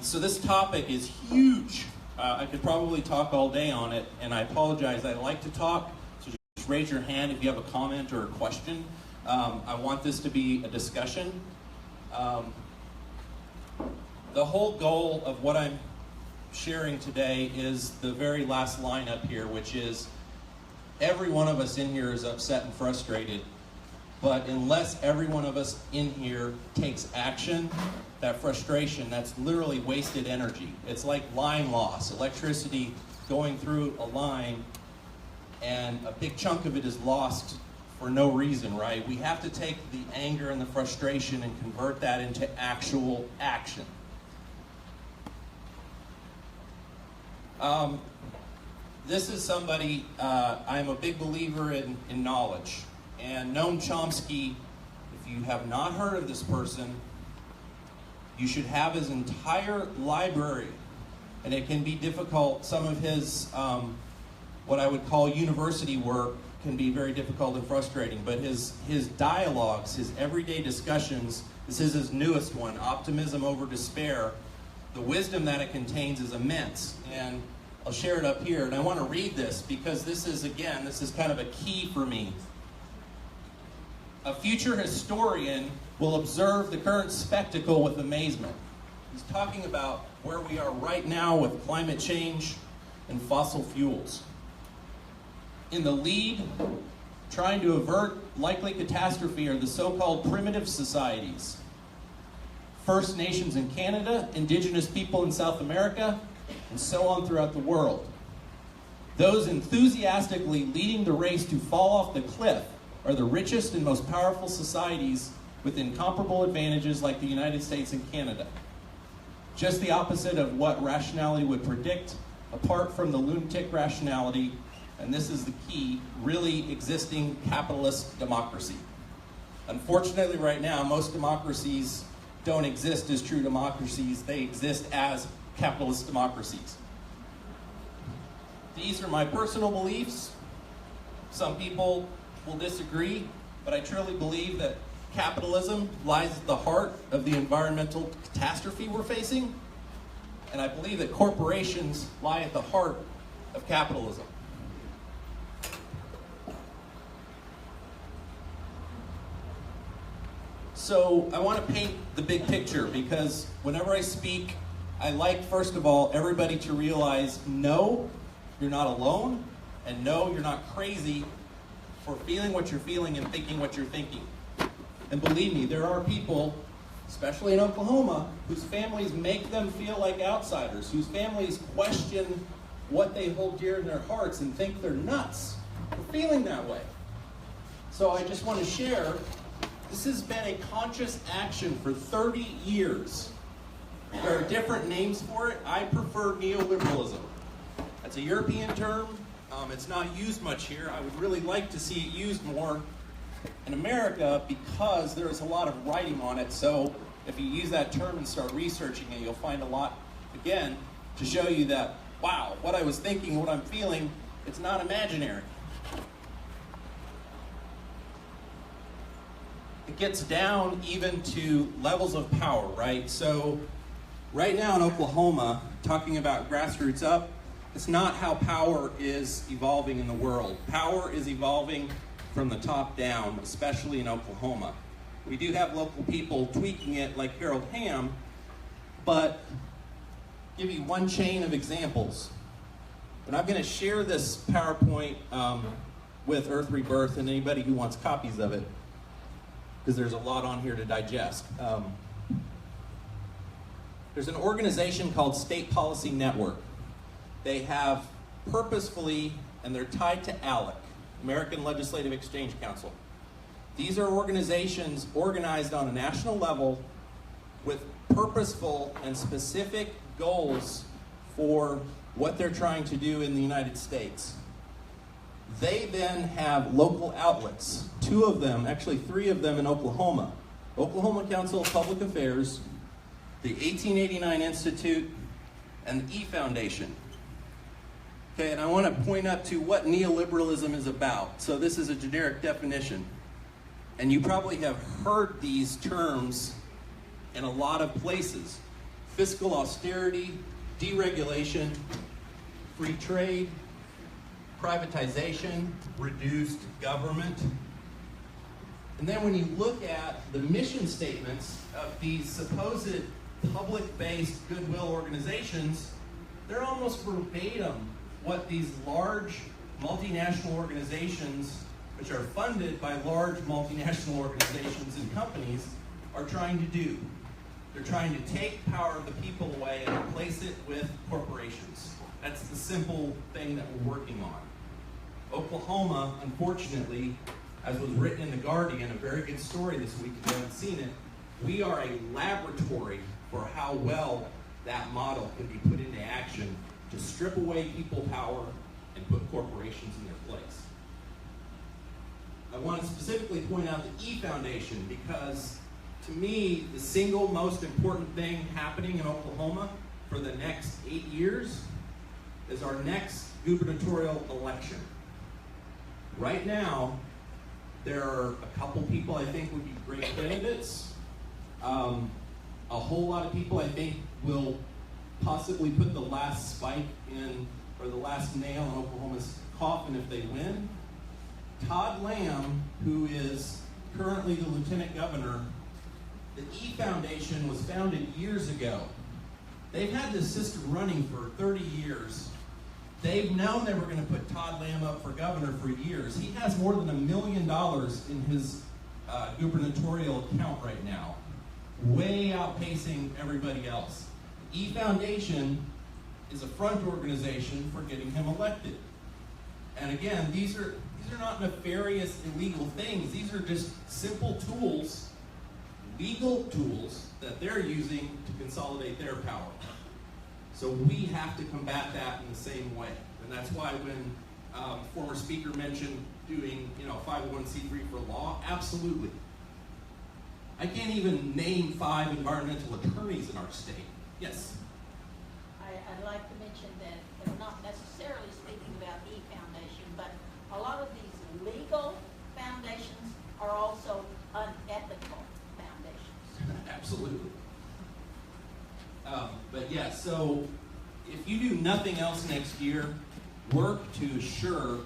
So this topic is huge. I could probably talk all day on it, and I apologize. I like to talk, so just raise your hand if you have a comment or a question. I want this to be a discussion. The whole goal of what I'm sharing today is the very last line up here, which is every one of us in here is upset and frustrated, but unless every one of us in here takes action, that frustration, that's literally wasted energy. It's like line loss, electricity going through a line, and a big chunk of it is lost for no reason, right? We have to take the anger and the frustration and convert that into actual action. This is somebody, I'm a big believer in knowledge. And Noam Chomsky, if you have not heard of this person, you should have his entire library. And it can be difficult. Some of his, what I would call university work, can be very difficult and frustrating. But his dialogues, his everyday discussions, this is his newest one, Optimism Over Despair. The wisdom that it contains is immense. And I'll share it up here. And I want to read this because this is, again, this is kind of a key for me. A future historian will observe the current spectacle with amazement. He's talking about where we are right now with climate change and fossil fuels. In the lead, trying to avert likely catastrophe, are the so-called primitive societies. First Nations in Canada, Indigenous people in South America, and so on throughout the world. Those enthusiastically leading the race to fall off the cliff are the richest and most powerful societies with incomparable advantages like the United States and Canada. Just the opposite of what rationality would predict, apart from the lunatic rationality, and this is the key, really existing capitalist democracy. Unfortunately, right now, most democracies don't exist as true democracies. They exist as capitalist democracies. These are my personal beliefs. Some people will disagree, but I truly believe that capitalism lies at the heart of the environmental catastrophe we're facing, and I believe that corporations lie at the heart of capitalism. So I want to paint the big picture because whenever I speak, I like, first of all, everybody to realize, no, you're not alone, and no, you're not crazy for feeling what you're feeling and thinking what you're thinking. And believe me, there are people, especially in Oklahoma, whose families make them feel like outsiders, whose families question what they hold dear in their hearts and think they're nuts for feeling that way. So I just want to share, this has been a conscious action for 30 years. There are different names for it. I prefer neoliberalism. That's a European term. It's not used much here. I would really like to see it used more in America because there is a lot of writing on it. So if you use that term and start researching it, you'll find a lot, again, to show you that, wow, what I was thinking, what I'm feeling, it's not imaginary. It gets down even to levels of power, right? So right now in Oklahoma, talking about grassroots up, it's not how power is evolving in the world. Power is evolving from the top down, especially in Oklahoma. We do have local people tweaking it like Harold Hamm, but I'll give you one chain of examples. And I'm going to share this PowerPoint with Earth Rebirth and anybody who wants copies of it, because there's a lot on here to digest. There's an organization called State Policy Network. They have purposefully, and they're tied to ALEC, American Legislative Exchange Council. These are organizations organized on a national level with purposeful and specific goals for what they're trying to do in the United States. They then have local outlets, 2 of them, actually 3 of them in Oklahoma. Oklahoma Council of Public Affairs, the 1889 Institute, and the E Foundation. Okay, and I want to point up to what neoliberalism is about. So this is a generic definition. And you probably have heard these terms in a lot of places. fiscal austerity, deregulation, free trade, privatization, reduced government. And then when you look at the mission statements of these supposed public-based goodwill organizations, they're almost verbatim what these large multinational organizations, which are funded by large multinational organizations and companies, are trying to do. They're trying to take power of the people away and replace it with corporations. That's the simple thing that we're working on. Oklahoma, unfortunately, as was written in The Guardian, a very good story this week if you haven't seen it, we are a laboratory for how well that model can be put into action to strip away people power and put corporations in their place. I want to specifically point out the E Foundation because, to me, the single most important thing happening in Oklahoma for the next 8 years is our next gubernatorial election. Right now, there are a couple people I think would be great candidates. A whole lot of people I think will possibly put the last spike in, or the last nail in Oklahoma's coffin if they win. Todd Lamb, who is currently the lieutenant governor, the E Foundation was founded years ago. They've had this system running for 30 years. They've known they were going to put Todd Lamb up for governor for years. He has more than $1 million in his gubernatorial account right now, way outpacing everybody else. The E Foundation is a front organization for getting him elected. And again, these are not nefarious, illegal things. These are just simple tools, legal tools, that they're using to consolidate their power. So we have to combat that in the same way. And that's why when former speaker mentioned doing 501c3 for law, absolutely. I can't even name 5 environmental attorneys in our state. Yes? I'd like to mention that they're not necessarily speaking about E Foundation, but a lot of these legal foundations are also unethical foundations. Absolutely. But yeah, so if you do nothing else next year, work to assure,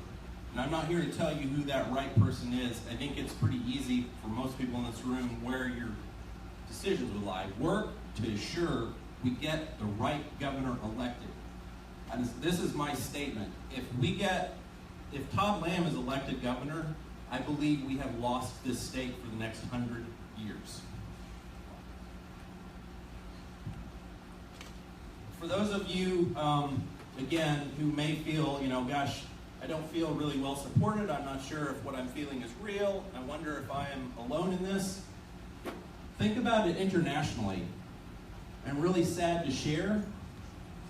and I'm not here to tell you who that right person is. I think it's pretty easy for most people in this room where your decisions will lie. Work to assure we get the right governor elected. And this is my statement. If Todd Lamb is elected governor, I believe we have lost this state for the next 100 years. For those of you, again, who may feel, gosh, I don't feel really well supported. I'm not sure if what I'm feeling is real. I wonder if I am alone in this. Think about it internationally. I'm really sad to share.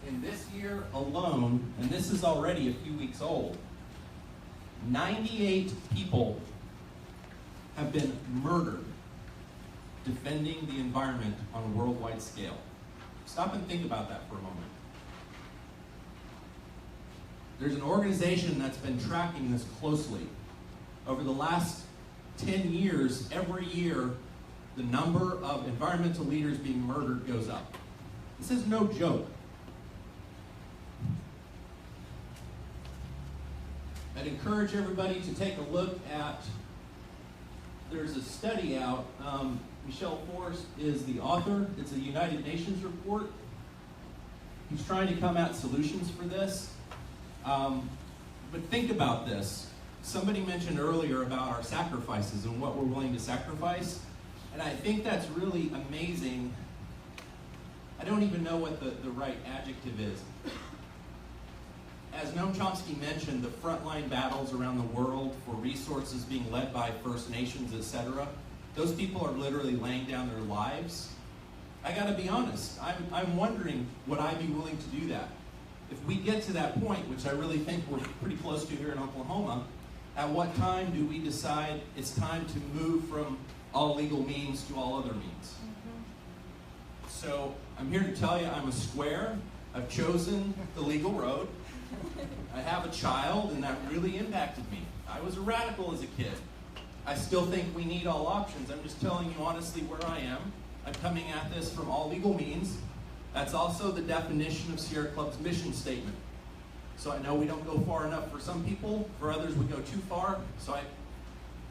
In this year alone, and this is already a few weeks old, 98 people have been murdered defending the environment on a worldwide scale. Stop and think about that for a moment. There's an organization that's been tracking this closely. Over the last 10 years, every year, the number of environmental leaders being murdered goes up. This is no joke. I'd encourage everybody to take a look at, there's a study out, Michelle Forrest is the author. It's a United Nations report. He's trying to come at solutions for this. But think about this. Somebody mentioned earlier about our sacrifices and what we're willing to sacrifice. And I think that's really amazing. I don't even know what the right adjective is. As Noam Chomsky mentioned, the frontline battles around the world for resources being led by First Nations, etc., those people are literally laying down their lives. I gotta be honest, I'm wondering, would I be willing to do that? If we get to that point, which I really think we're pretty close to here in Oklahoma, at what time do we decide it's time to move from all legal means to all other means? So I'm here to tell you I'm a square. I've chosen the legal road. I have a child, and that really impacted me. I was a radical as a kid. I still think we need all options. I'm just telling you honestly where I am. I'm coming at this from all legal means. That's also the definition of Sierra Club's mission statement. So I know we don't go far enough for some people, for others we go too far, so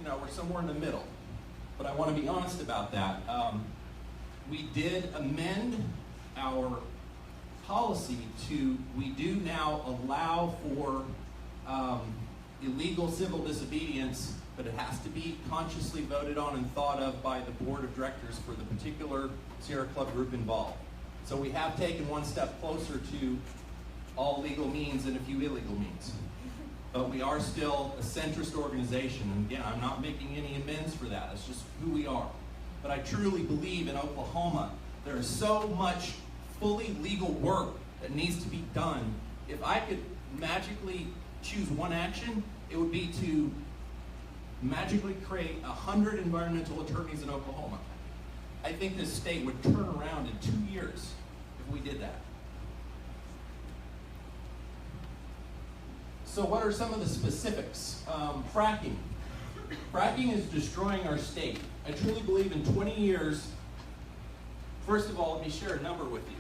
we're somewhere in the middle. But I want to be honest about that. We did amend our policy we do now allow for illegal civil disobedience, but it has to be consciously voted on and thought of by the board of directors for the particular Sierra Club group involved. So we have taken one step closer to all legal means and a few illegal means. But we are still a centrist organization, and again, I'm not making any amends for that. It's just who we are. But I truly believe in Oklahoma, there is so much fully legal work that needs to be done. If I could magically choose one action, it would be to magically create 100 environmental attorneys in Oklahoma. I think this state would turn around in 2 years if we did that. So what are some of the specifics? Fracking. Fracking is destroying our state. I truly believe in 20 years, first of all, let me share a number with you.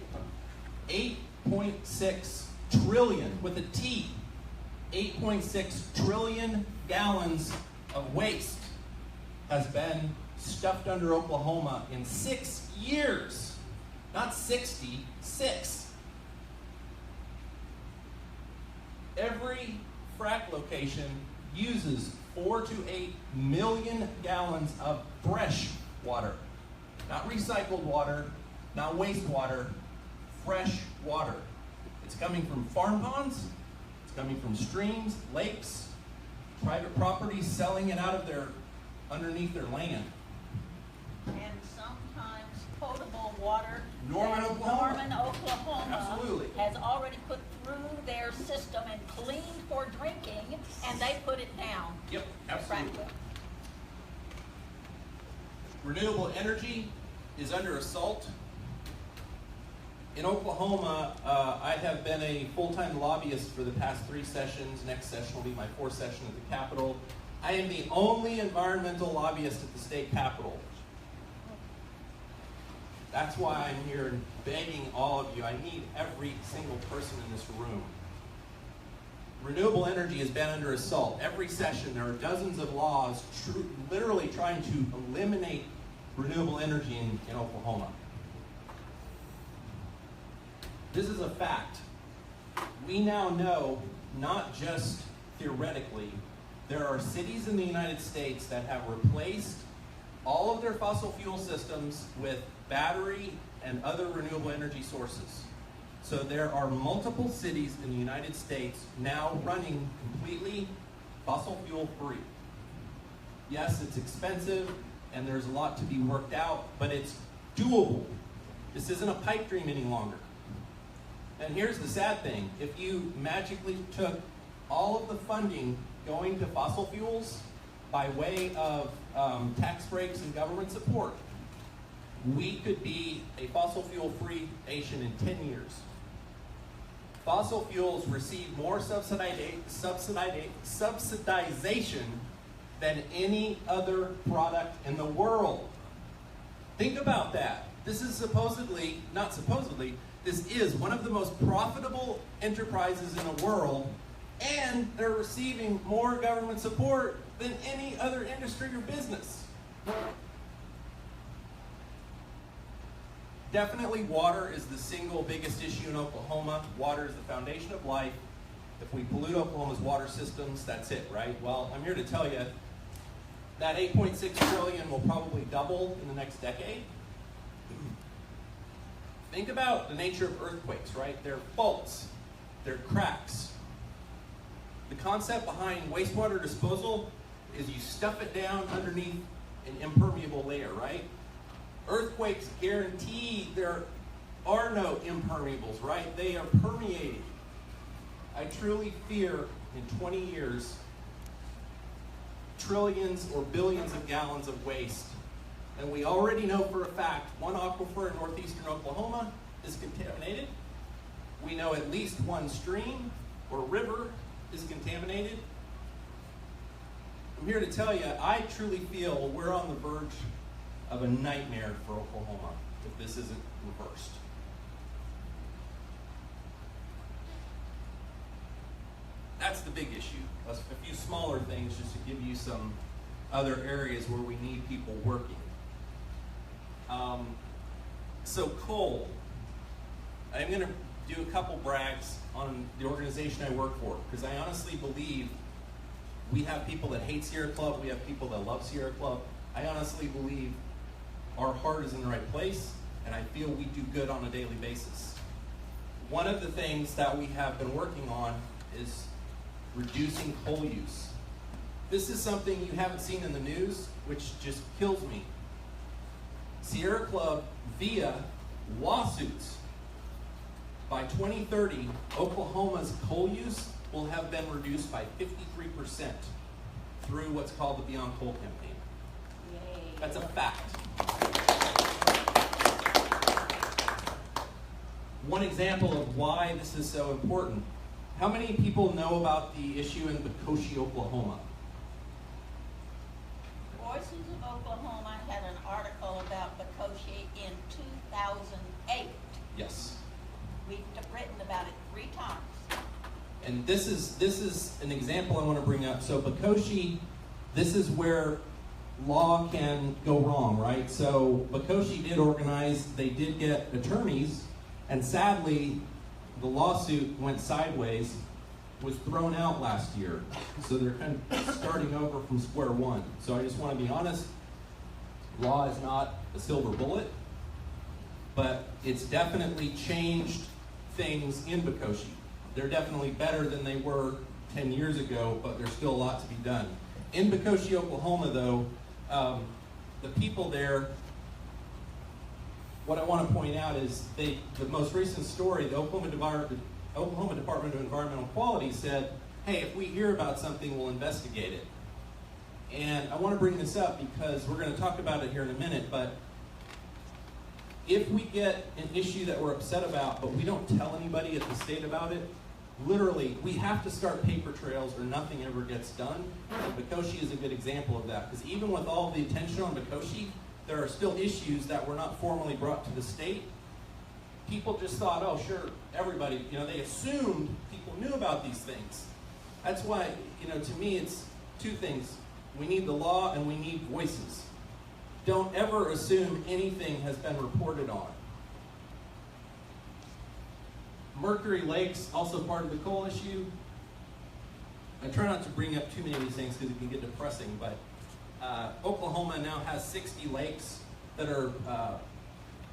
8.6 trillion, with a T, 8.6 trillion gallons of waste has been stuffed under Oklahoma in 6 years. Not 60, 6. Every frac location uses 4 to 8 million gallons of fresh water. Not recycled water, not wastewater, fresh water. It's coming from farm ponds, it's coming from streams, lakes, private properties selling it out of underneath their land. And sometimes potable water. Norman, Oklahoma Absolutely. has already put through their system and cleaned for drinking, and they put it down. Yep, absolutely. Frankly. Renewable energy is under assault. In Oklahoma, I have been a full-time lobbyist for the past 3 sessions. Next session will be my 4th session at the Capitol. I am the only environmental lobbyist at the state Capitol. That's why I'm here begging all of you. I need every single person in this room. Renewable energy has been under assault. Every session, there are dozens of laws literally trying to eliminate renewable energy in Oklahoma. This is a fact. We now know, not just theoretically, there are cities in the United States that have replaced all of their fossil fuel systems with battery and other renewable energy sources. So there are multiple cities in the United States now running completely fossil fuel free. Yes, it's expensive and there's a lot to be worked out, but it's doable. This isn't a pipe dream any longer. And here's the sad thing. If you magically took all of the funding going to fossil fuels by way of tax breaks and government support, we could be a fossil fuel-free nation in 10 years. Fossil fuels receive more subsidization than any other product in the world. Think about that. This is this is one of the most profitable enterprises in the world, and they're receiving more government support than any other industry or business. Definitely water is the single biggest issue in Oklahoma. Water is the foundation of life. If we pollute Oklahoma's water systems, that's it, right? Well, I'm here to tell you that 8.6 trillion will probably double in the next decade. Think about the nature of earthquakes, right? They're faults, they're cracks. The concept behind wastewater disposal is you stuff it down underneath an impermeable layer, right? Earthquakes guarantee there are no impermeables, right? They are permeating. I truly fear in 20 years, trillions or billions of gallons of waste. And we already know for a fact one aquifer in northeastern Oklahoma is contaminated. We know at least one stream or river is contaminated. I'm here to tell you, I truly feel we're on the verge of a nightmare for Oklahoma if this isn't reversed. That's the big issue. A few smaller things just to give you some other areas where we need people working. So coal. I'm going to do a couple brags on the organization I work for, because I honestly believe we have people that hate Sierra Club, we have people that love Sierra Club. I honestly believe our heart is in the right place, and I feel we do good on a daily basis. One of the things that we have been working on is reducing coal use. This is something you haven't seen in the news, which just kills me. Sierra Club, via lawsuits, by 2030, Oklahoma's coal use will have been reduced by 53% through what's called the Beyond Coal campaign. Yay. That's a fact. One example of why this is so important. How many people know about the issue in Bridgwater, Oklahoma? Voices of Oklahoma had an article about Bridgwater in 2008. Yes. We've written about it 3 times. And this is an example I want to bring up. So Bridgwater, this is where law can go wrong, right? So Bridgwater did organize, they did get attorneys, and sadly, the lawsuit went sideways, was thrown out last year. So they're kind of starting over from square one. So I just want to be honest, law is not a silver bullet, but it's definitely changed things in Bridgwater. They're definitely better than they were 10 years ago, but there's still a lot to be done. In Bridgwater, Oklahoma, though, the people there, what I want to point out is the most recent story, the Oklahoma Department of Environmental Quality said, hey, if we hear about something, we'll investigate it. And I want to bring this up because we're going to talk about it here in a minute, but if we get an issue that we're upset about, but we don't tell anybody at the state about it, literally, we have to start paper trails or nothing ever gets done. And Bridgwater is a good example of that, because even with all the attention on Bridgwater, there are still issues that were not formally brought to the state. People just thought, oh, sure, everybody, they assumed people knew about these things. That's why, to me, it's 2 things. We need the law and we need voices. Don't ever assume anything has been reported on. Mercury Lakes, also part of the coal issue. I try not to bring up too many of these things because it can get depressing, but Oklahoma now has 60 lakes that are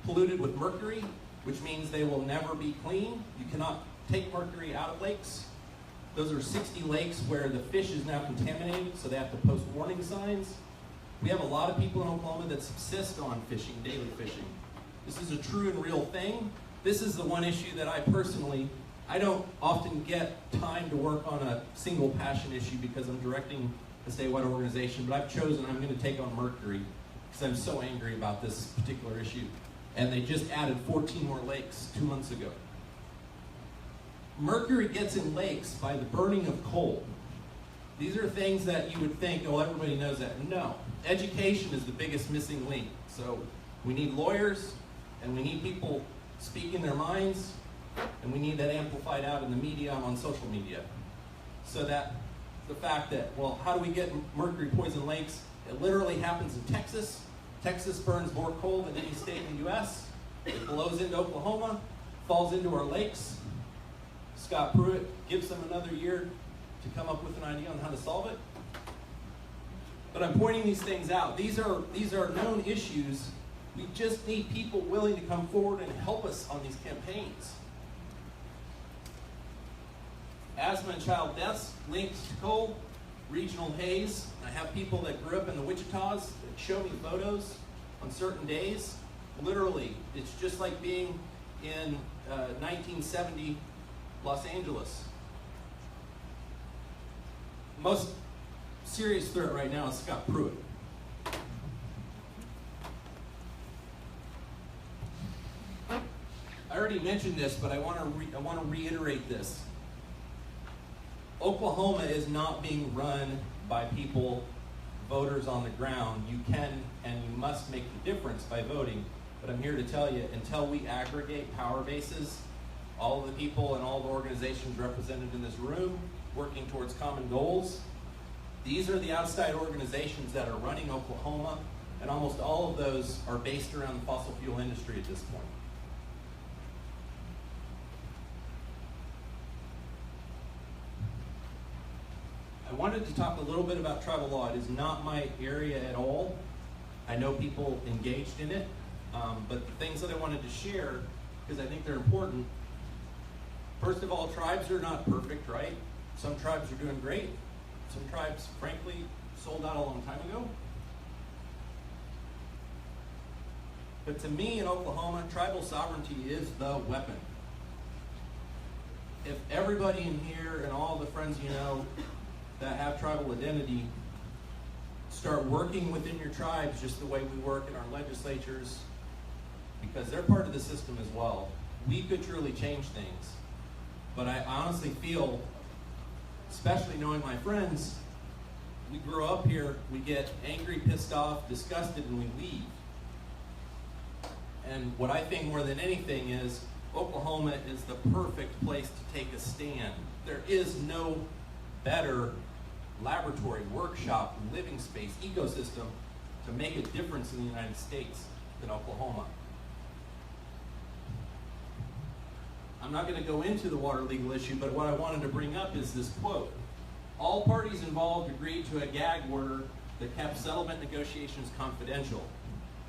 polluted with mercury, which means they will never be clean. You cannot take mercury out of lakes. Those are 60 lakes where the fish is now contaminated, so they have to post warning signs. We have a lot of people in Oklahoma that subsist on fishing, daily fishing. This is a true and real thing. This is the one issue that I don't often get time to work on a single passion issue because I'm directing a statewide organization, but I've chosen I'm going to take on mercury because I'm so angry about this particular issue. And they just added 14 more lakes 2 months ago. Mercury gets in lakes by the burning of coal. These are things that you would think, oh, everybody knows that. No. Education is the biggest missing link. So we need lawyers, and we need people speaking their minds, and we need that amplified out in the media and on social media. So that the fact that, well, how do we get mercury poisoned lakes? It literally happens in Texas. Texas burns more coal than any state in the U.S. It blows into Oklahoma, falls into our lakes. Scott Pruitt gives them another year to come up with an idea on how to solve it. But I'm pointing these things out. These are known issues. We just need people willing to come forward and help us on these campaigns. Asthma and child deaths linked to coal, regional haze. I have people that grew up in the Wichitas that show me photos on certain days. Literally, it's just like being in 1970 Los Angeles. Most serious threat right now is Scott Pruitt. I already mentioned this, but I want to reiterate this. Oklahoma is not being run by people, voters on the ground. You can and you must make the difference by voting. But I'm here to tell you, until we aggregate power bases, all of the people and all the organizations represented in this room, working towards common goals. These are the outside organizations that are running Oklahoma, and almost all of those are based around the fossil fuel industry at this point. I wanted to talk a little bit about tribal law. It is not my area at all. I know people engaged in it, but the things that I wanted to share, because I think they're important. First of all, tribes are not perfect, right? Some tribes are doing great. Some tribes, frankly, sold out a long time ago. But to me, in Oklahoma, tribal sovereignty is the weapon. If everybody in here and all the friends you know that have tribal identity start working within your tribes just the way we work in our legislatures, because they're part of the system as well, we could truly change things. But I honestly feel, especially knowing my friends, we grow up here, we get angry, pissed off, disgusted, and we leave. And what I think more than anything is Oklahoma is the perfect place to take a stand. There is no better laboratory, workshop, living space, ecosystem to make a difference in the United States than Oklahoma. I'm not going to go into the water legal issue, but what I wanted to bring up is this quote. All parties involved agreed to a gag order that kept settlement negotiations confidential.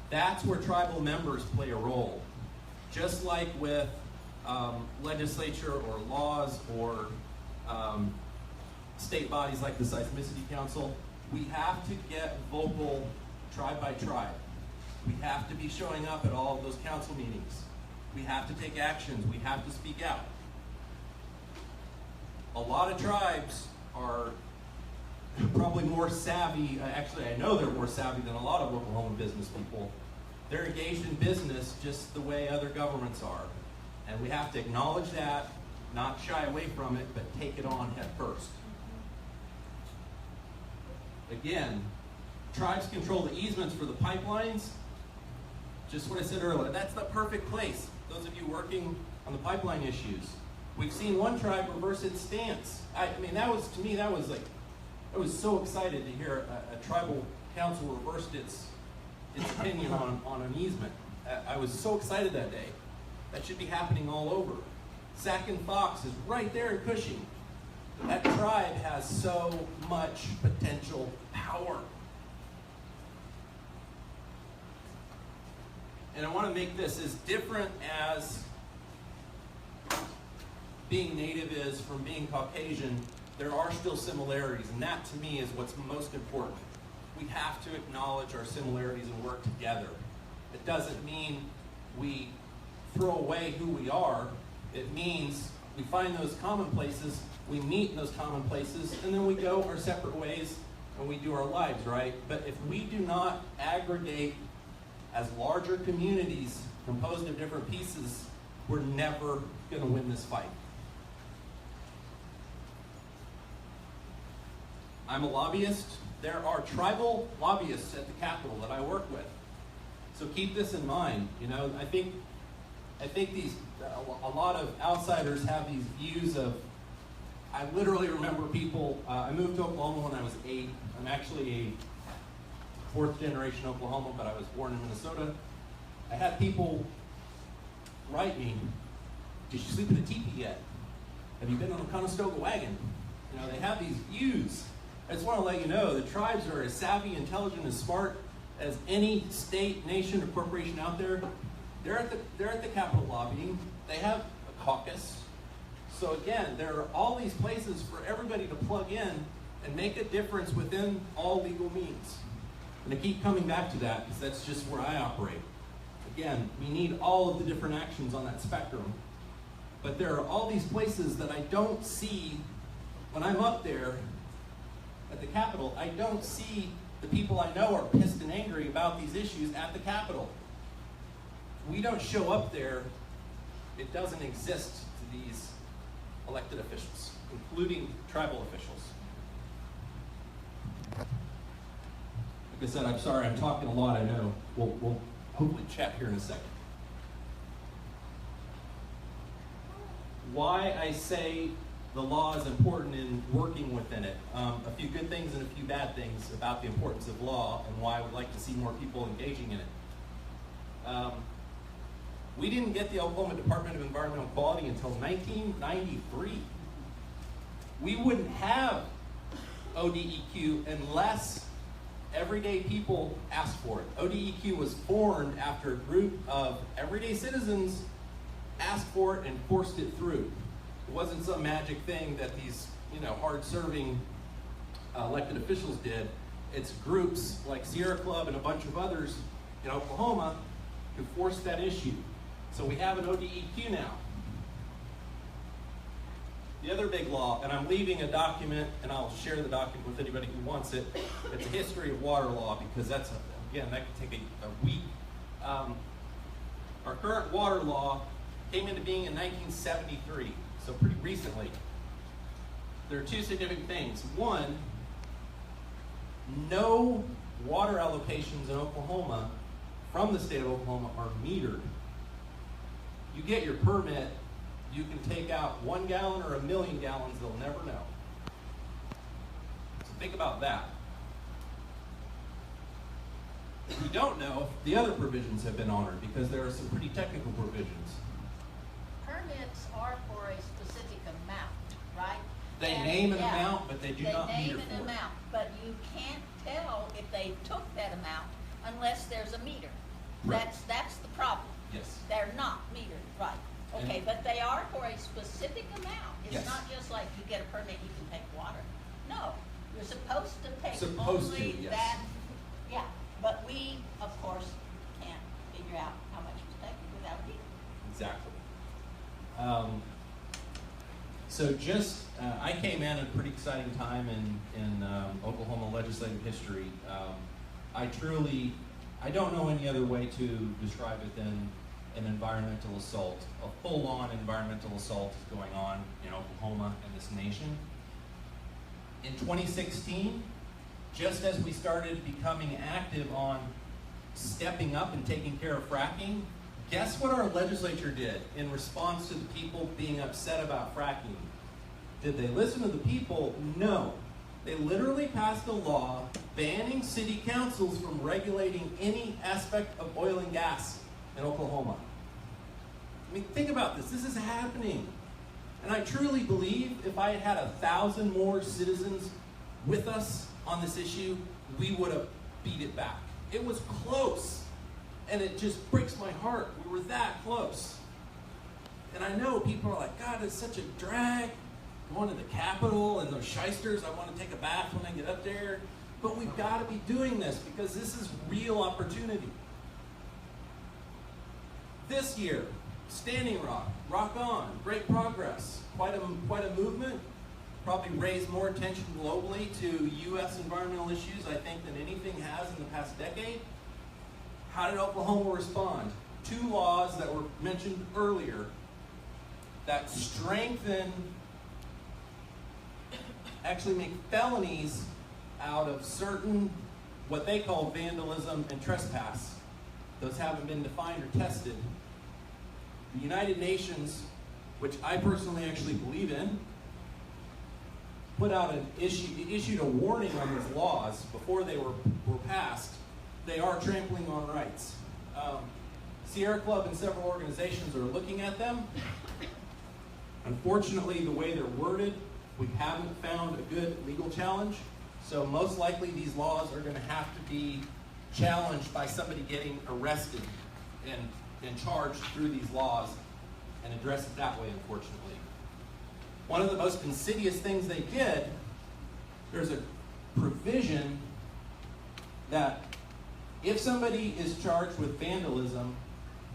That's where tribal members play a role. Just like with legislature or laws or state bodies like the Seismicity Council, we have to get vocal tribe by tribe. We have to be showing up at all of those council meetings. We have to take actions. We have to speak out. A lot of tribes are probably more savvy. Actually, I know they're more savvy than a lot of Oklahoma business people. They're engaged in business just the way other governments are. And we have to acknowledge that, not shy away from it, but take it on head first. Again, tribes control the easements for the pipelines. Just what I said earlier, that's the perfect place. Those of you working on the pipeline issues. We've seen one tribe reverse its stance. I mean, that was, to me, that was like, I was so excited to hear a tribal council reversed its opinion on an easement. I was so excited that day. That should be happening all over. Sac and Fox is right there in Cushing. That tribe has so much potential power. And I want to make this as different as being Native is from being Caucasian. There are still similarities, and that to me is what's most important. We have to acknowledge our similarities and work together. It doesn't mean we throw away who we are. It means we find those common places, we meet in those common places, and then we go our separate ways and we do our lives, right? But if we do not aggregate as larger communities composed of different pieces, we're never going to win this fight. I'm a lobbyist. There are tribal lobbyists at the Capitol that I work with. So keep this in mind. You know, I think a lot of outsiders have these views of, I literally remember people, I moved to Oklahoma when I was 8. I'm actually a 4th generation Oklahoma, but I was born in Minnesota. I had people write me, did you sleep in a teepee yet? Have you been on a Conestoga wagon? You know, they have these views. I just want to let you know, the tribes are as savvy, intelligent, and smart as any state, nation, or corporation out there. They're at the Capitol lobbying. They have a caucus. So again, there are all these places for everybody to plug in and make a difference within all legal means. And I keep coming back to that because that's just where I operate. Again, we need all of the different actions on that spectrum. But there are all these places that I don't see when I'm up there at the Capitol. I don't see the people I know are pissed and angry about these issues at the Capitol. We don't show up there, it doesn't exist to these elected officials, including tribal officials. Like I said, I'm sorry, I'm talking a lot, I know. We'll hopefully chat here in a second. Why I say the law is important in working within it. A few good things and a few bad things about the importance of law and why I would like to see more people engaging in it. We didn't get the Oklahoma Department of Environmental Quality until 1993. We wouldn't have ODEQ unless everyday people asked for it. ODEQ was formed after a group of everyday citizens asked for it and forced it through. It wasn't some magic thing that these, hard-serving elected officials did. It's groups like Sierra Club and a bunch of others in Oklahoma who forced that issue. So we have an ODEQ now. The other big law, and I'm leaving a document, and I'll share the document with anybody who wants it. It's a history of water law, because that could take a week. Our current water law came into being in 1973, so pretty recently. There are two significant things. One, no water allocations in Oklahoma from the state of Oklahoma are metered. You get your permit, you can take out 1 gallon or 1 million gallons, they'll never know. So think about that. We don't know if the other provisions have been honored, because there are some pretty technical provisions. Permits are for a specific amount, right? They name an amount, but they do not meter for it. They name an amount, but you can't tell if they took that amount unless there's a meter. Right. That's the problem. Yes. They're not metered, right? Okay, but they are for a specific amount. It's Yes. not just like you get a permit, you can take water. No, you're supposed to take Supposed only to, yes. that. Yeah, but we, of course, can't figure out how much was taken without a meter. Exactly. I came in at a pretty exciting time in Oklahoma legislative history. I don't know any other way to describe it than an environmental assault. A full-on environmental assault is going on in Oklahoma and this nation. In 2016, just as we started becoming active on stepping up and taking care of fracking, guess what our legislature did in response to the people being upset about fracking? Did they listen to the people? No. They literally passed a law banning city councils from regulating any aspect of oil and gas in Oklahoma. I mean, think about this. This is happening. And I truly believe if I had had 1,000 more citizens with us on this issue, we would have beat it back. It was close. And it just breaks my heart. We were that close. And I know people are like, God, it's such a drag going to the Capitol and those shysters. I want to take a bath when I get up there. But we've got to be doing this because this is real opportunity. This year, Standing Rock, Rock On, great progress. Quite a movement. Probably raised more attention globally to U.S. environmental issues, I think, than anything has in the past decade. How did Oklahoma respond? 2 laws that were mentioned earlier that strengthen, actually make felonies out of certain, what they call vandalism and trespass. Those haven't been defined or tested. The United Nations, which I personally actually believe in, put out issued a warning on these laws before they were passed. They are trampling on rights. Sierra Club and several organizations are looking at them. Unfortunately, the way they're worded, we haven't found a good legal challenge. So most likely these laws are going to have to be challenged by somebody getting arrested and charged through these laws and address it that way, unfortunately. One of the most insidious things they did, there's a provision that if somebody is charged with vandalism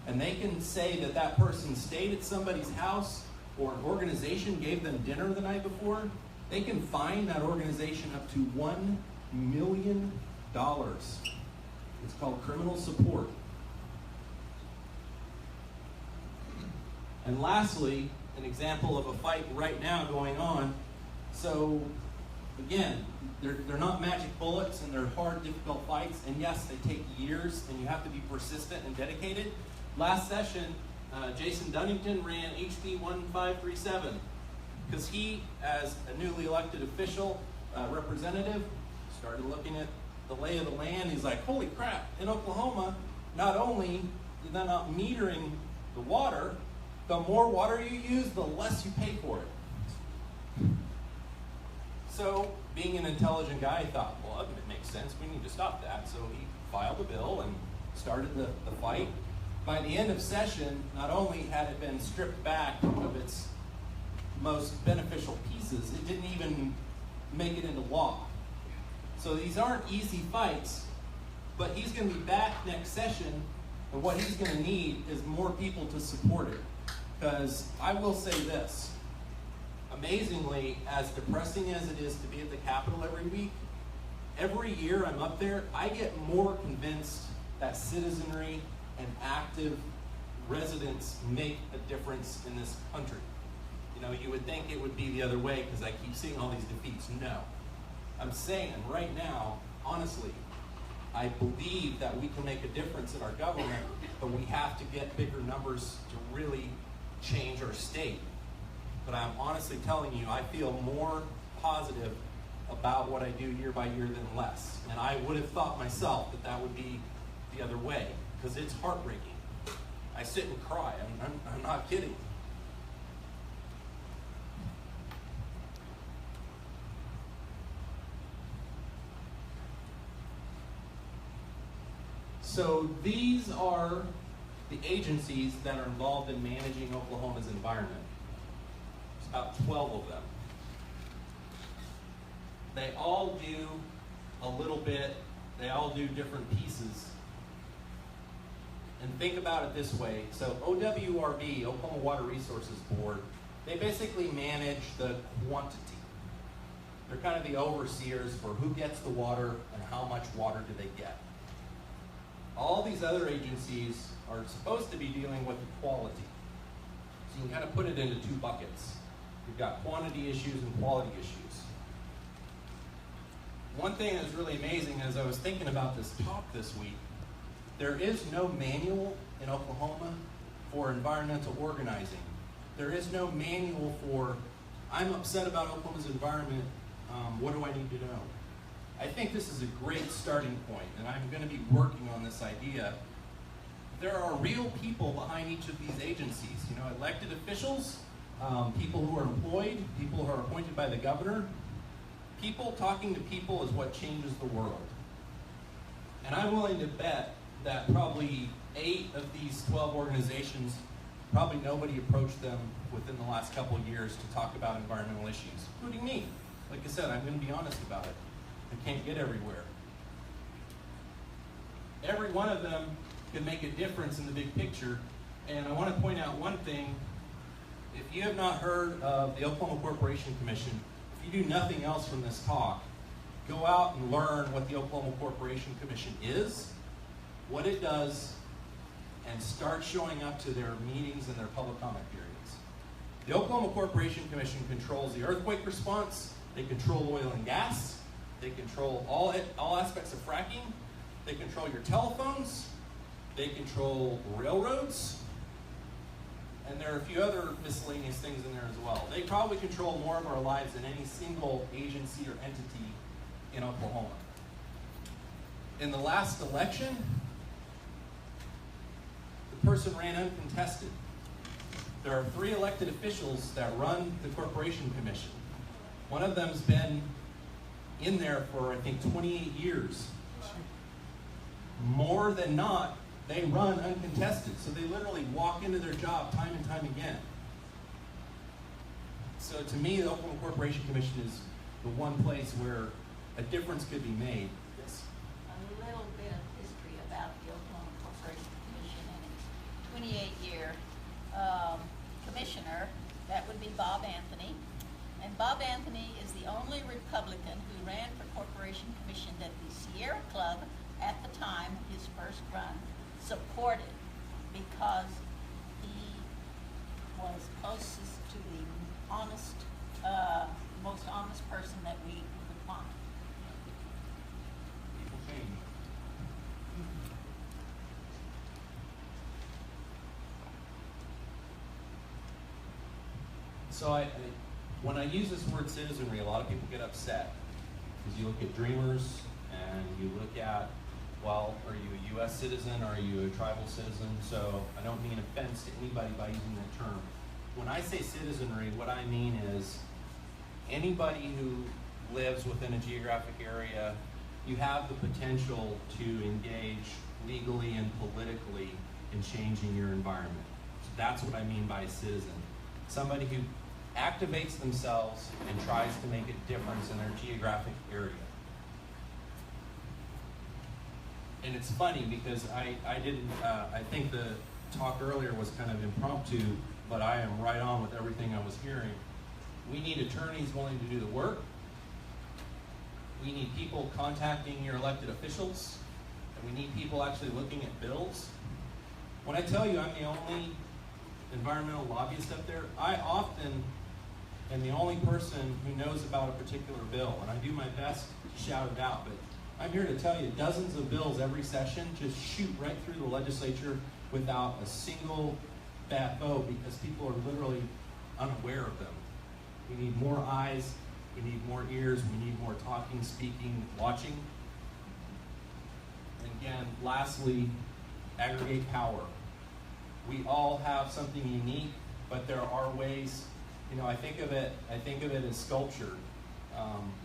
and they can say that that person stayed at somebody's house or an organization gave them dinner the night before, they can fine that organization up to $1 million. It's called criminal support. And lastly, an example of a fight right now going on. So, again, they're not magic bullets, and they're hard, difficult fights. And yes, they take years, and you have to be persistent and dedicated. Last session, Jason Dunnington ran HB 1537. because he, as a newly elected official, representative, started looking at the lay of the land. He's like, holy crap, in Oklahoma, not only is they're not metering the water, the more water you use, the less you pay for it. So, being an intelligent guy, he thought, well, it makes sense. We need to stop that. So he filed a bill and started the fight. By the end of session, not only had it been stripped back of its most beneficial pieces, it didn't even make it into law. So these aren't easy fights, but he's going to be back next session, and what he's going to need is more people to support it. Because I will say this, amazingly, as depressing as it is to be at the Capitol every week, every year I'm up there, I get more convinced that citizenry and active residents make a difference in this country. You know, you would think it would be the other way because I keep seeing all these defeats. No. I'm saying right now, honestly, I believe that we can make a difference in our government, but we have to get bigger numbers to really change our state. But I'm honestly telling you, I feel more positive about what I do year by year than less. And I would have thought myself that that would be the other way, because it's heartbreaking. I sit and cry. I'm not kidding. So these are the agencies that are involved in managing Oklahoma's environment. There's about 12 of them. They all do a little bit. They all do different pieces. And think about it this way. So OWRB, Oklahoma Water Resources Board, they basically manage the quantity. They're kind of the overseers for who gets the water and how much water do they get. All these other agencies are supposed to be dealing with the quality. So you can kind of put it into two buckets. You've got quantity issues and quality issues. One thing that's really amazing as I was thinking about this talk this week, there is no manual in Oklahoma for environmental organizing. There is no manual for, I'm upset about Oklahoma's environment, what do I need to know? I think this is a great starting point, and I'm going to be working on this idea. There are real people behind each of these agencies, you know, elected officials, people who are employed, people who are appointed by the governor. People talking to people is what changes the world. And I'm willing to bet that probably 8 of these 12 organizations, probably nobody approached them within the last couple of years to talk about environmental issues, including me. Like I said, I'm going to be honest about it. I can't get everywhere. Every one of them can make a difference in the big picture. And I want to point out one thing. If you have not heard of the Oklahoma Corporation Commission, if you do nothing else from this talk, go out and learn what the Oklahoma Corporation Commission is, what it does, and start showing up to their meetings and their public comment periods. The Oklahoma Corporation Commission controls the earthquake response, they control oil and gas, they control all aspects of fracking, they control your telephones, they control railroads, and there are a few other miscellaneous things in there as well. They probably control more of our lives than any single agency or entity in Oklahoma. In the last election, the person ran uncontested. There are 3 elected officials that run the Corporation Commission. One of them's been in there for, I think, 28 years. More than not, they run uncontested. So they literally walk into their job time and time again. So to me, the Oklahoma Corporation Commission is the one place where a difference could be made. Yes? A little bit of history about the Oklahoma Corporation Commission and its 28-year commissioner. That would be Bob Anthony. And Bob Anthony is the only Republican who ran for Corporation Commission that the Sierra Club, at the time, his first run, supported, because he was closest to the honest, most honest person that we could find. People change. So when I use this word citizenry, a lot of people get upset because you look at dreamers and you look at, well, are you a U.S. citizen? Are you a tribal citizen? So I don't mean offense to anybody by using that term. When I say citizenry, what I mean is anybody who lives within a geographic area, you have the potential to engage legally and politically in changing your environment. So that's what I mean by a citizen. Somebody who activates themselves and tries to make a difference in their geographic area. And it's funny because I think the talk earlier was kind of impromptu, but I am right on with everything I was hearing. We need attorneys willing to do the work. We need people contacting your elected officials. And we need people actually looking at bills. When I tell you I'm the only environmental lobbyist up there, I often am the only person who knows about a particular bill. And I do my best to shout it out. But I'm here to tell you dozens of bills every session just shoot right through the legislature without a single bad vote because people are literally unaware of them. We need more eyes, we need more ears, we need more talking, speaking, watching. And again, lastly, aggregate power. We all have something unique, but there are ways, I think of it as sculpture.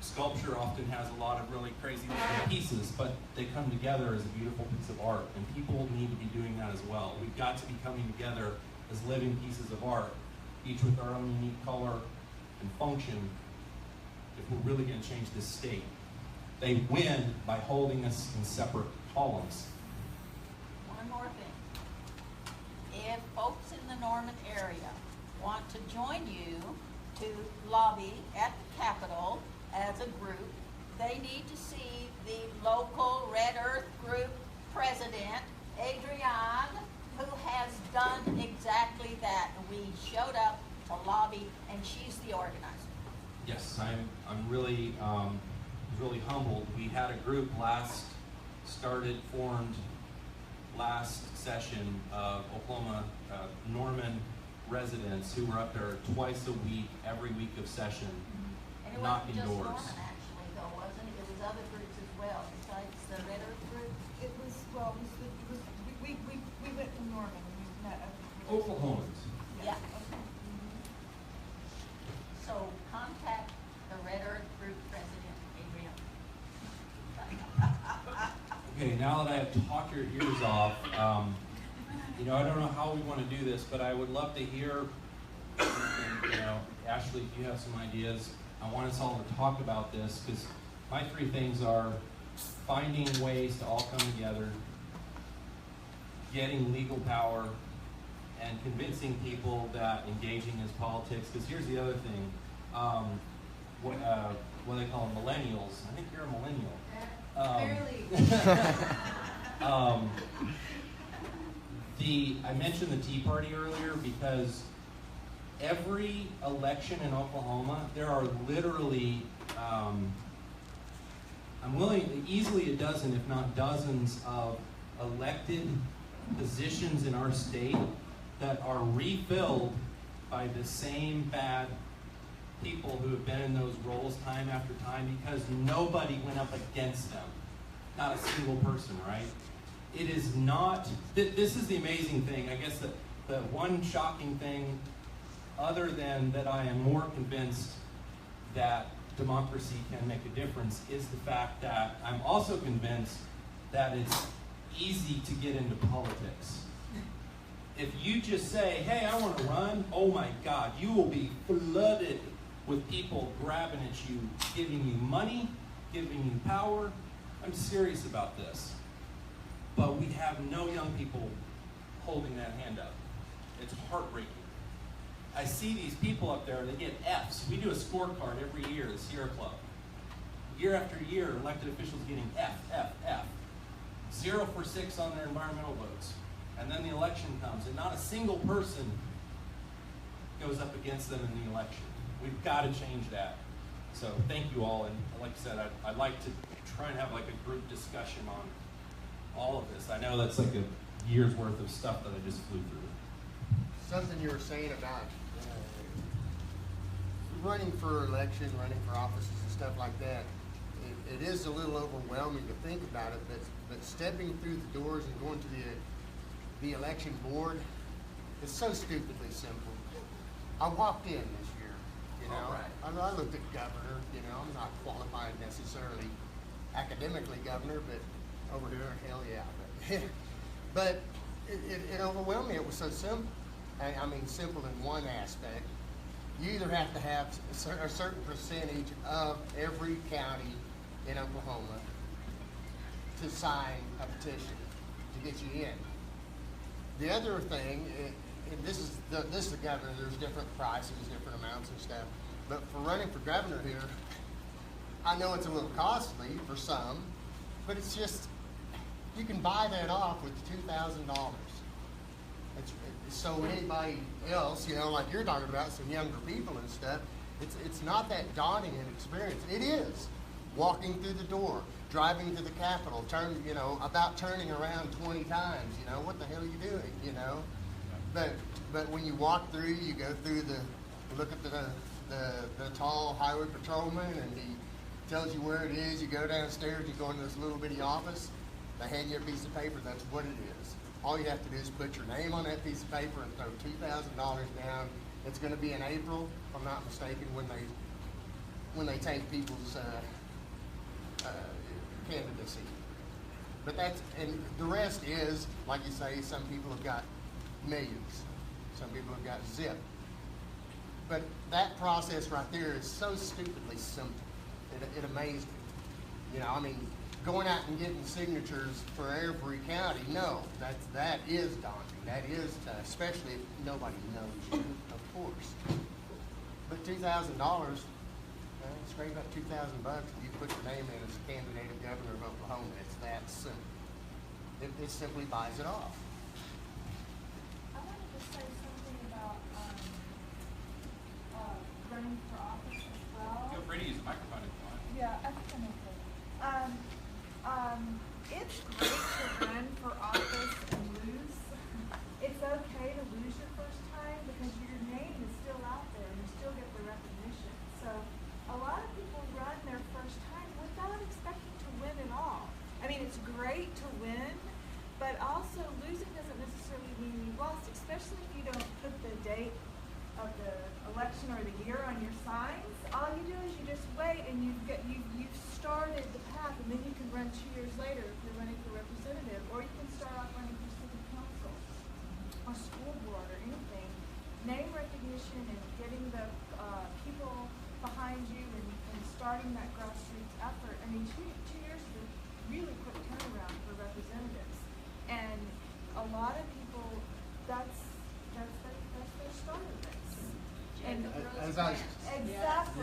Sculpture often has a lot of really crazy different pieces, but they come together as a beautiful piece of art, and people need to be doing that as well. We've got to be coming together as living pieces of art, each with our own unique color and function, if we're really going to change this state. They win by holding us in separate columns. One more thing. If folks in the Norman area want to join you to lobby at the Capitol as a group, they need to see the local Red Earth group president, Adrienne, who has done exactly that. We showed up to lobby, and she's the organizer. Yes, I'm really really humbled. We had a group formed last session of Oklahoma Norman residents who were up there twice a week, every week of session, And it knocking wasn't just doors. Norman, actually, though, wasn't it? It was other groups as well, besides the Red Earth group. It was, well, we went from Norman and we met up. Oklahomans. Yeah. So contact the Red Earth group president, Adrienne. Okay, now that I have talked your ears off, I don't know how we want to do this, but I would love to hear, Ashley, if you have some ideas. I want us all to talk about this because my three things are finding ways to all come together, getting legal power, and convincing people that engaging is politics. Because here's the other thing. What do they call them? Millennials. I think you're a millennial. Barely. I mentioned the Tea Party earlier because every election in Oklahoma, there are literally, easily a dozen, if not dozens, of elected positions in our state that are refilled by the same bad people who have been in those roles time after time because nobody went up against them. Not a single person, right? It is not, this is the amazing thing. I guess the one shocking thing, other than that I am more convinced that democracy can make a difference, is the fact that I'm also convinced that it's easy to get into politics. If you just say, hey, I want to run, oh my God, you will be flooded with people grabbing at you, giving you money, giving you power. I'm serious about this. But we have no young people holding that hand up. It's heartbreaking. I see these people up there, they get Fs. We do a scorecard every year, the Sierra Club. Year after year, elected officials getting F, F, F. 0 for 6 on their environmental votes. And then the election comes, and not a single person goes up against them in the election. We've got to change that. So thank you all, and like I said, I'd like to try and have like a group discussion on all of this. I know that's like a year's worth of stuff that I just flew through. Something you were saying about running for election, running for offices and stuff like that, it is a little overwhelming to think about it, but stepping through the doors and going to the election board is so stupidly simple. I walked in this year, you know. I looked at governor, you know. I'm not qualified necessarily academically governor, but over here, hell yeah. But it overwhelmed me. It was so simple. I mean, simple in one aspect. You either have to have a certain percentage of every county in Oklahoma to sign a petition to get you in. The other thing, and this is the governor, there's different prices, different amounts and stuff, but for running for governor here, I know it's a little costly for some, but it's just, you can buy that off with $2,000. So anybody else, you know, like you're talking about, some younger people and stuff, it's not that daunting an experience. It is. Walking through the door, driving to the Capitol, about turning around 20 times, you know, what the hell are you doing, you know? But when you walk through, you go through look at the tall highway patrolman, and he tells you where it is. You go downstairs, you go into this little bitty office, they hand you a piece of paper, that's what it is. All you have to do is put your name on that piece of paper and throw $2,000 down. It's going to be in April, if I'm not mistaken, when they take people's candidacy. But and the rest is, like you say, some people have got millions. Some people have got zip. But that process right there is so stupidly simple. It amazed me. You know, I mean, going out and getting signatures for every county, no, that is daunting. That is tough, especially if nobody knows you, of course. But $2,000, straight up $2,000 if you put your name in as a candidate of governor of Oklahoma. It's that simple. It simply buys it off. I wanted to say something about running for office as well. Feel free to use the microphone if you want. Yeah, I think I'm okay. It's great to run for office and lose. It's okay to lose your first time because your name is still out there and you still get the recognition. So a lot of people run their first time without expecting to win at all. I mean, it's great to win, but also losing doesn't necessarily mean you lost, especially if you don't put the date of the election or the year on your signs. All you do is you just wait and you've started the path, and then you can run 2 years later if you're running for representative, or you can start off running for city council or school board or anything. Name recognition and getting the people behind you and starting that grassroots effort. I mean, 2 years is a really quick turnaround for representatives, and a lot of people that's their starter base. And exactly.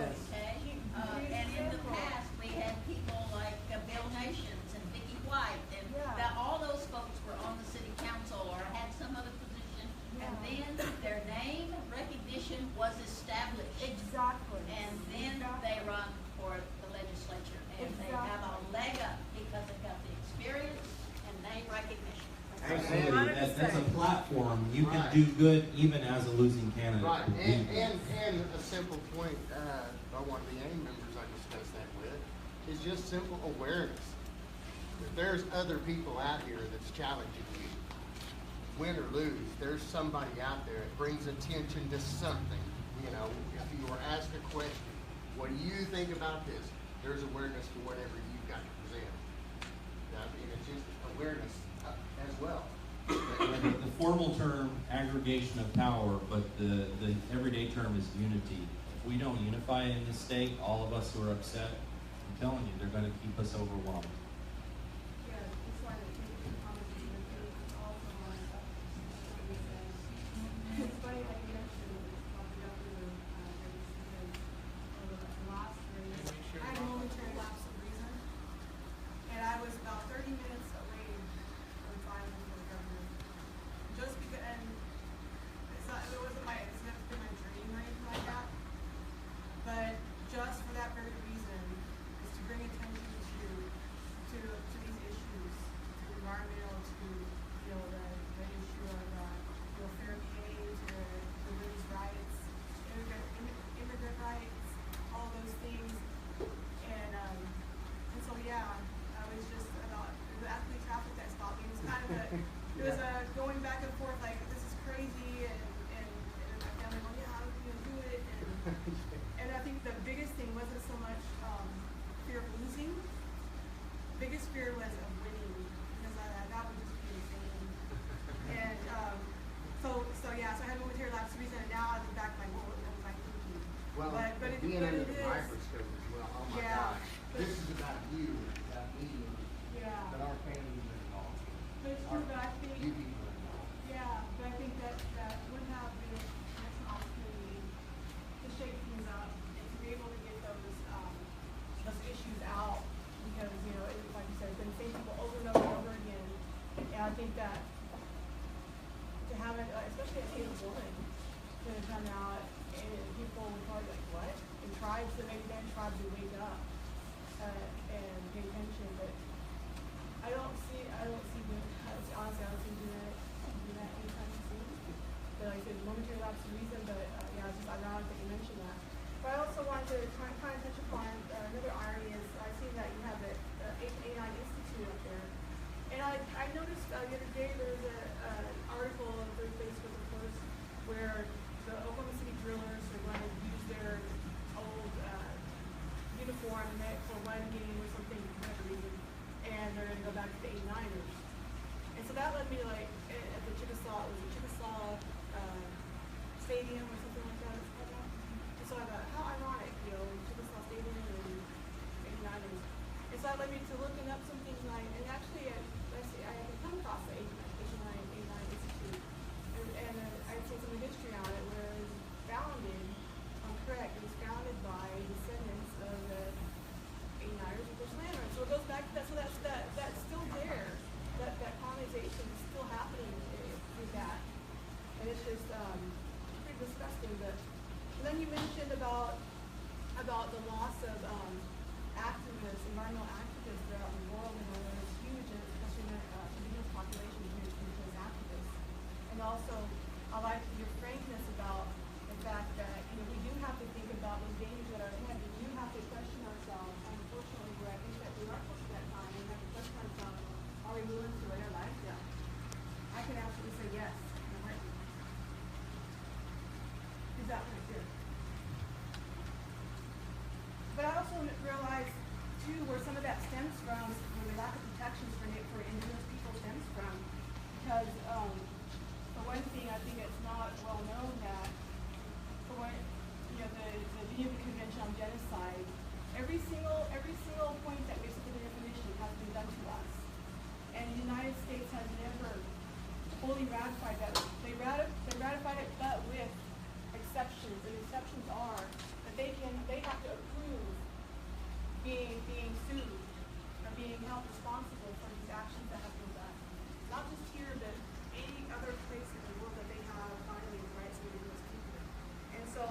Okay. And in the past, we had people like Bill Nations and Vicki White, and all those folks were on the city council or had some other position, and then their name recognition was established. Exactly. And then they run for the legislature, and they have a leg up because they've got the experience and name recognition. Absolutely. That's a platform. You can do good even as a losing candidate. Right. And a simple point by one of the AIM members I discussed that with is just simple awareness. If there's other people out here that's challenging you, win or lose, there's somebody out there that brings attention to something. You know, if you were asked a question, what do you think about this? There's awareness for whatever you've got to present. I mean, it's just awareness as well. The formal term, aggregation of power, but the everyday term is unity. If we don't unify in this state, all of us who are upset, I'm telling you, they're going to keep us overwhelmed. Yeah, it's like a different conversation. It's also on it's funny that you mentioned talking about the last race. I had a momentary lapse of reason, and I was about 30 minutes away from trying for the governor. Just because, and it wasn't it's never been my dream or anything like that. But just for that very reason, is to bring attention to biggest fear was of winning, because that would just be insane. And so yeah, so I had momentary lapse of reason, and now I look back like, what was I thinking? Well, but it, being but under it the is. microscope as well, oh my Yeah, gosh. but- This is about you, about me, Yeah. but our families are involved. But it's true, but I think, You people are involved. yeah, but I think that would have been an excellent opportunity to shake things up and to be able to get those issues out, because, you know, like you said, it's been the same people over and over and over again. And I think that to have it, especially at age one, to come out and people would probably be like, what? And tribes, that maybe then tribes would wake up and pay attention, but I don't see honestly, I don't see doing that anytime soon. But like I said, momentary lapse of reason, but yeah, it's just ironic that you mentioned that. But I also wanted to kind of touch upon another irony is I see that you have the A9 Institute up there. And I noticed the other day there was an article on their Facebook, of course, where the Oklahoma City drillers are going to use their old uniform for one game or something, for whatever reason, and they're going to go back to the 89ers. And so that led me to like, at the Chickasaw, it was the Chickasaw Stadium or something like that, it's called that. And so I thought, how ironic, you know, Chickasaw Stadium and 89ers. And so that led me to looking up some things, and actually, I had come across the 89 Institute. And I'd seen some history on it where it was founded, if I'm correct, it was founded by descendants of the 89ers and Bush landowners. So it goes back to that, so that's still there. That colonization is still happening through that. And it's just pretty disgusting. But and then you mentioned about the loss of activists, environmental activists throughout the world, and it's huge, especially in the indigenous population here as activists. And also, I like your frankness about the fact that, you know, we do have to think about those dangers that are ahead. We do have to question ourselves. Unfortunately, where I think that we are close to that time, we have to question ourselves. Are we willing to lay our lives down? I can absolutely say yes. In a heartbeat. Is that right there? But I also realize too where some of that stems from, where the lack of protections for indigenous people stems from, because for one thing, I think it's not well known that for one, you know, the Geneva Convention on Genocide, every single point that makes up the definition has been done to us, and the United States has never fully ratified that. They ratified it, but with exceptions, and exceptions are that they have to approve being sued or being held responsible for these actions that have been done. Not just here, but any other place in the world that they have violated the rights of indigenous people. And so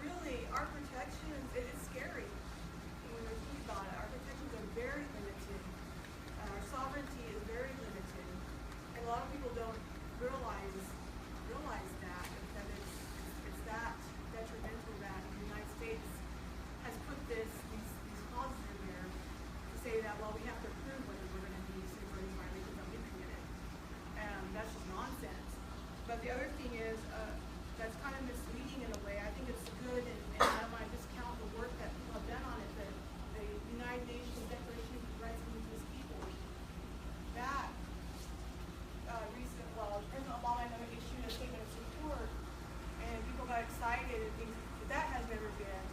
really, our protections, it is scary when we think about it. Our protections are very limited. Our sovereignty is very limited. And a lot of people don't realize that it's that detrimental that the United States has put these clauses in there to say that, well, we have to prove whether we're going to be sued for these violations that we've committed. That's just nonsense. But the other thing is, that's kind of misleading in a way. I think it's good, and I don't want to discount the work that people have done on it, but the United Nations Declaration of the Rights of Indigenous People, that President Obama, I know, issued a statement of support, and people got excited and things, but that has never been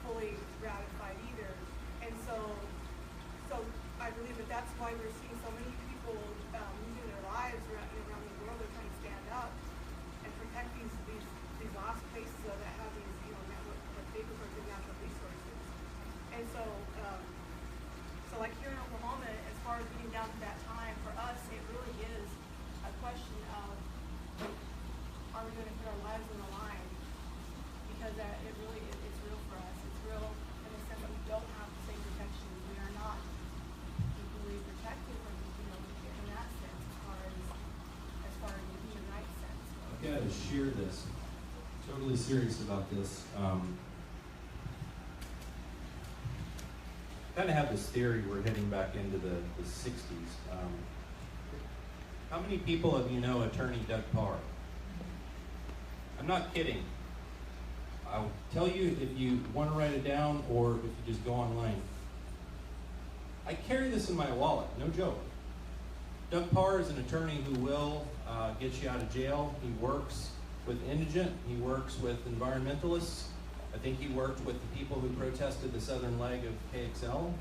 fully ratified either. And so I believe that's why we're seeing so many people losing their lives around the world. They're trying to stand up and protect these lost places that have these, you know, what they refer to as natural resources. And so like here in Oklahoma, as far as getting down to that time, for us, it really is a question of, are we going to put our lives on the line? Because it really is, it's real for us. It's real in the sense that we don't have the same protections. We are not equally protected from, you know, in that sense, as far as the human rights sense. I've got to share this. Totally serious about this. Kind of have this theory we're heading back into the 60s. How many people of you know attorney Doug Parr? I'm not kidding. I'll tell you if you want to write it down or if you just go online. I carry this in my wallet, no joke. Doug Parr is an attorney who will get you out of jail. He works with indigent. He works with environmentalists. I think he worked with the people who protested the southern leg of KXL.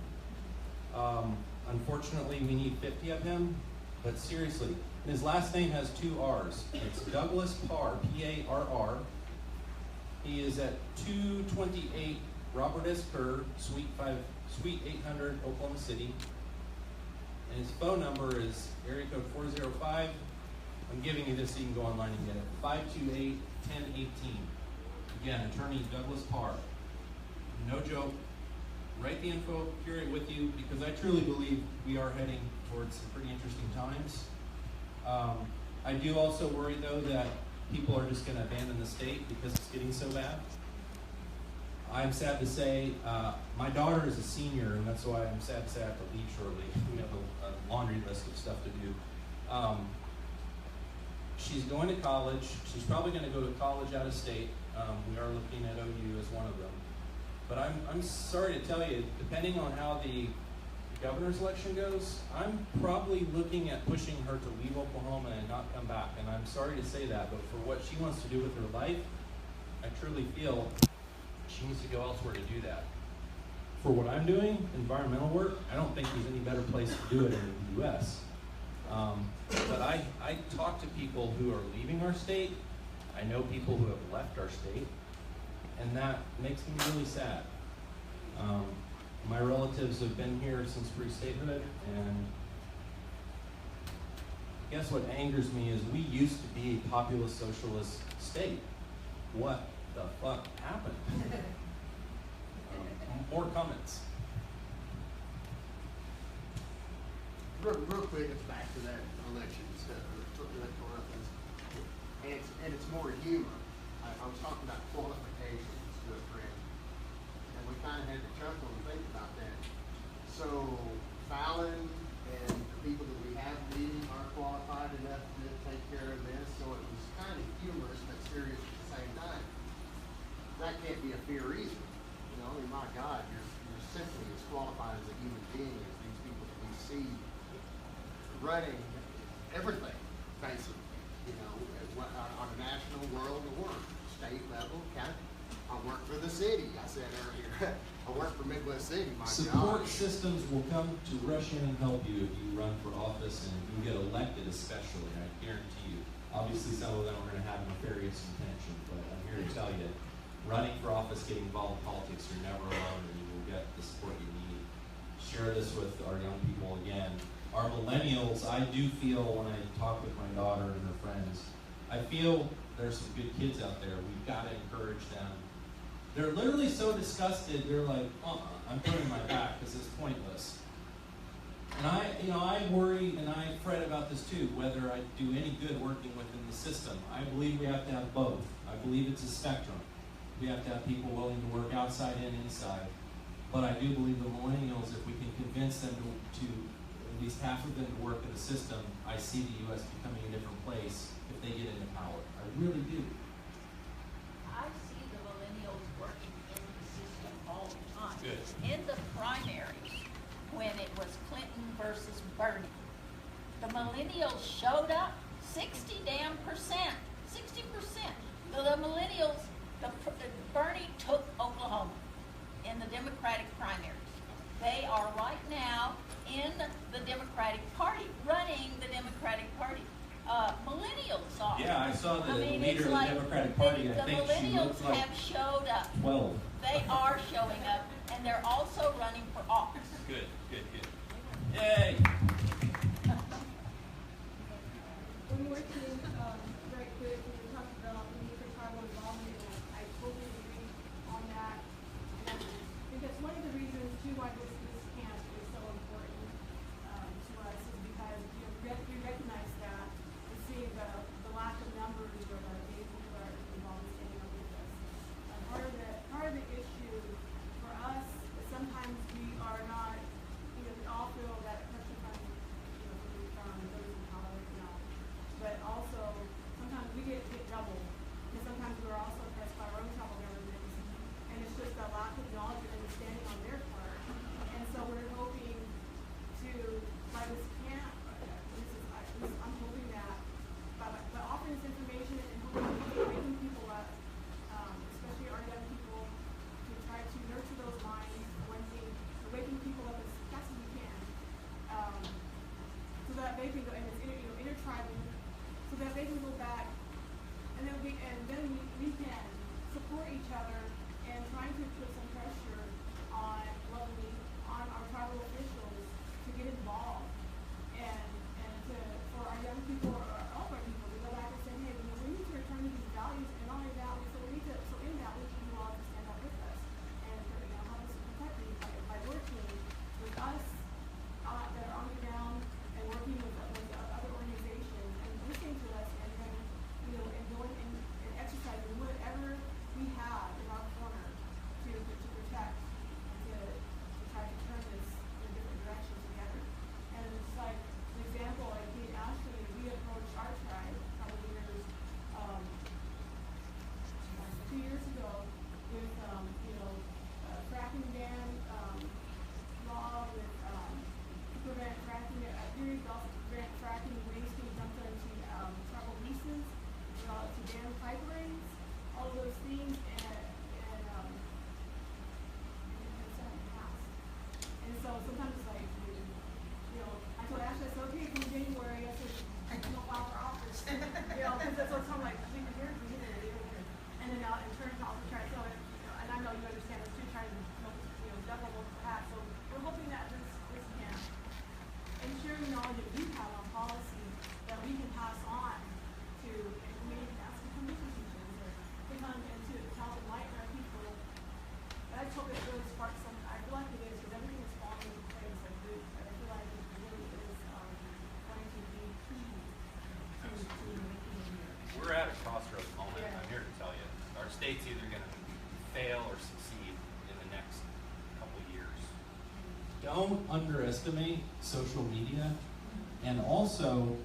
Unfortunately, we need 50 of him, but seriously, and his last name has 2 R's. It's Douglas Parr, P-A-R-R. He is at 228 Robert S. Kerr, Suite 800, Oklahoma City. And his phone number is area code 405. I'm giving you this so you can go online and get it. 528-1018. Again, attorney Douglas Parr. No joke. Write the info, carry it with you, because I truly believe we are heading towards some pretty interesting times. I do also worry, though, that people are just going to abandon the state because it's getting so bad. I'm sad to say, my daughter is a senior, and that's why I'm sad to say I have to leave shortly. We have a laundry list of stuff to do. She's going to college. She's probably going to go to college out of state. We are looking at OU as one of them. But I'm sorry to tell you, depending on how the governor's election goes, I'm probably looking at pushing her to leave Oklahoma and not come back. And I'm sorry to say that, but for what she wants to do with her life, I truly feel she needs to go elsewhere to do that. For what I'm doing, environmental work, I don't think there's any better place to do it in the U.S. But I talk to people who are leaving our state. I know people who have left our state, and that makes me really sad. My relatives have been here since pre-statehood, and I guess what angers me is we used to be a populist socialist state. What the fuck happened? More comments. Real quick, it's back to that election stuff, electoral things. And it's more humor. I was talking about qualifications to a friend, and we kind of had to chuckle and think about that. So Fallon and the people that we have leading are qualified enough to take care of this, so it was kind of humorous but serious at the same time. That can't be a fair reason. You know, I mean, my God, you're simply as qualified as a human being as these people that we see running everything, basically, you know, on a national, world, or state level, county. I work for the city, I said earlier. I work for Midwest City, my Support God. systems will come to rush in and help you if you run for office and if you get elected especially, I guarantee you. Obviously some of them are going to have nefarious intention, but I'm here to tell you, running for office, getting involved in politics, you're never alone and you will get the support you need. Share this with our young people again. Our millennials, I do feel when I talk with my daughter and her friends, I feel there's some good kids out there. We've got to encourage them. They're literally so disgusted, they're like, I'm turning my back because it's pointless. And I worry and I fret about this too, whether I do any good working within the system. I believe we have to have both. I believe it's a spectrum. We have to have people willing to work outside and inside. But I do believe the millennials, if we can convince them to at least half of them to work in the system, I see the U.S. becoming a different place if they get into power. I really do. I see the millennials working in the system all the time. Good. In the primaries, when it was Clinton versus Bernie, the millennials showed up 60%. 60%. So the millennials, Bernie took Oklahoma in the Democratic primaries. They are right now in the Democratic Party, running the Democratic Party. Millennials are. Yeah, I saw the leader it's of the like Democratic Party. The I think she millennials looked like have showed up. 12. They are showing up, and they're also running for office. Good. Yay! One more thing, right quick, when we talked about the need for tribal involvement, and I totally agree on that. Because one of the reasons too why this camp is so important to us is because we recognize that we see the lack of numbers or the people who are involved in standing up with us. Part of the issue for us is sometimes we are not, we all feel that pressure from those in power, but also all of those things and someone's house. And so sometimes it's like, you know, I told Ashley, I said, okay, from January, I said, I don't file for office. You know, because that's what I'm like, we can hear it, we hear it. And then in turn, also try to tell it, you know, and I know you understand this too, trying to, you know, juggle multiple hats. So we're hoping that this can ensuring knowledge that you have on policy that we can pass on to, and maybe ask to come business teachers or to come and to help enlighten our people. But I just hope it really sparks some, I feel like it is, because everything is falling into place like this, and I feel like it really is going to be key to making it here. We're at a crossroads moment. Yeah. I'm here to tell you. Our state's either going to fail or succeed in the next couple years. Don't underestimate social media. And also,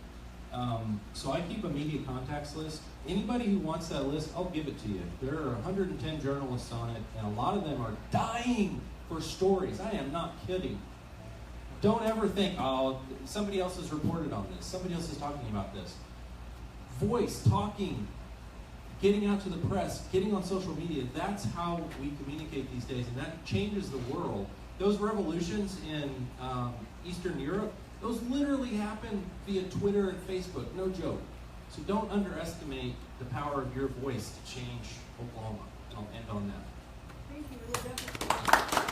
so I keep a media contacts list. Anybody who wants that list, I'll give it to you. There are 110 journalists on it, and a lot of them are dying for stories. I am not kidding. Don't ever think, oh, somebody else has reported on this. Somebody else is talking about this. Voice, talking, getting out to the press, getting on social media, that's how we communicate these days, and that changes the world. Those revolutions in Eastern Europe, those literally happen via Twitter and Facebook, no joke. So don't underestimate the power of your voice to change Oklahoma. And I'll end on that. Thank you. We'll definitely